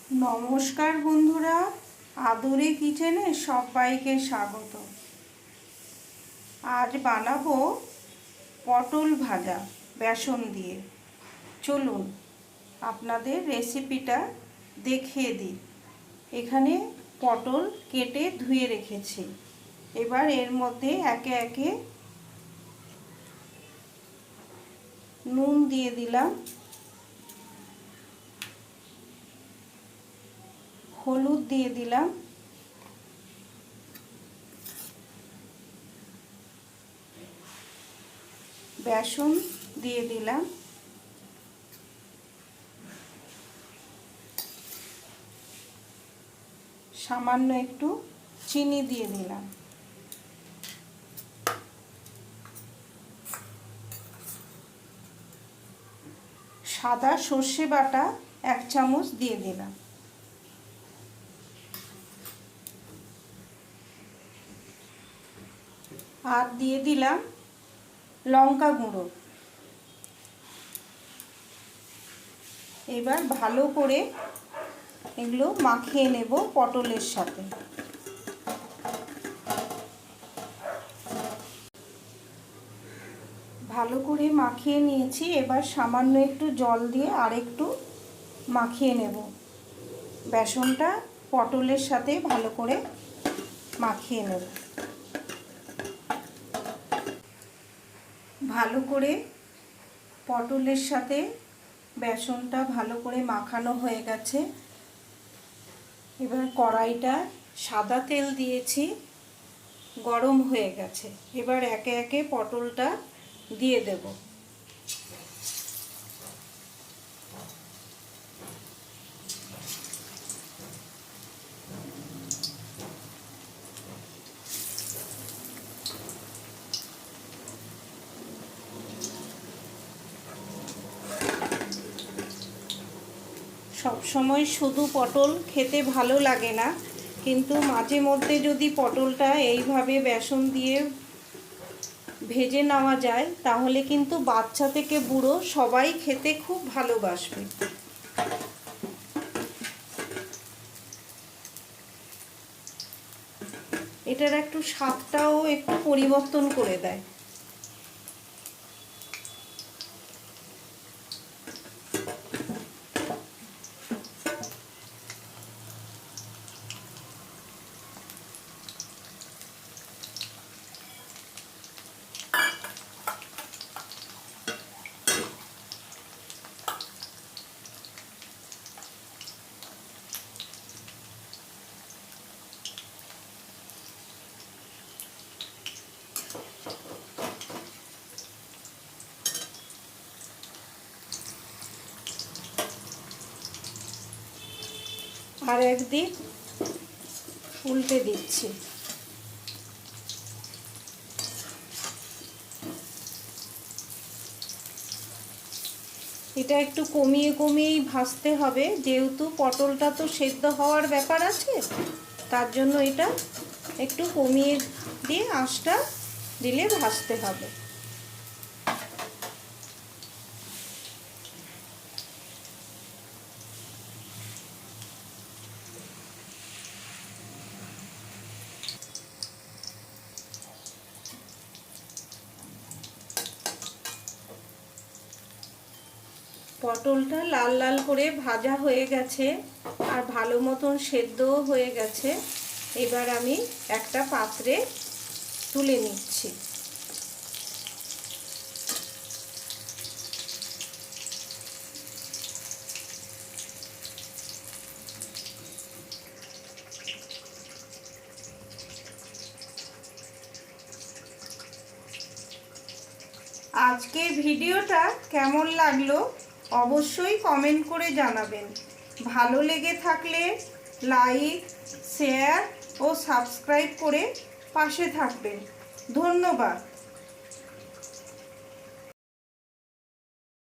নমস্কার বন্ধুরা, আদরে কিচেনে সবাইকে স্বাগত। আজ বানাবো পটল ভাজা বেসন দিয়ে। চলুন আপনাদের রেসিপিটা দেখিয়ে দিই। এখানে পটল কেটে ধুয়ে রেখেছি। এবার এর মধ্যে একে একে নুন দিয়ে দিলাম, হলুদ দিয়ে দিলাম, বেসন দিয়ে দিলাম, সামান্য একটু চিনি দিয়ে দিলাম, সাদা সর্ষে বাটা 1 চামচ দিয়ে দিলাম, আর দিয়ে দিলাম লঙ্কা গুঁড়ো। এবার ভালো করে এগুলো মাখিয়ে নেব পটলের সাথে। ভালো করে মাখিয়ে নিয়েছি। এবার সামান্য একটু জল দিয়ে আরেকটু মাখিয়ে নেব। বেসনটা পটলের সাথে ভালো করে মাখিয়ে নেব। ভালো করে পটলের সাথে বেসনটা ভালো করে মাখানো হয়ে গেছে। এবার কড়াইটা সাদা তেল দিয়েছি, গরম হয়ে গেছে। এবার একে একে পটলটা দিয়ে দেব। সবসময় শুধু পটল খেতে ভালো লাগে না, কিন্তু মাঝে মধ্যে যদি পটলটা এইভাবে বেসন দিয়ে ভেজে নেওয়া যায় তাহলে কিন্তু বাচ্চা থেকে বুড়ো সবাই খেতে খুব ভালোবাসবে। এটার একটু স্বাদটাও একটু পরিবর্তন করে দেয়। আর একদিক উল্টে দিচ্ছি। এটা একটু কমিয়ে কমিয়েই ভাজতে হবে, যেহেতু পটলটা তো সেদ্ধ হওয়ার ব্যাপার আছে, তার জন্য এটা একটু কমিয়ে দিয়ে আঁচটা দিলে ভাজতে হবে। পটলটা লাল লাল করে ভাজা হয়ে গেছে আর ভালো মতন সেদ্ধও হয়ে গেছে। এবার আমি একটা পাত্রে তুলে নিচ্ছি। আজকের ভিডিওটা কেমন লাগলো অবশ্যই কমেন্ট করে জানাবেন। ভালো লেগে থাকলে লাইক, শেয়ার ও সাবস্ক্রাইব করে পাশে থাকবেন। ধন্যবাদ।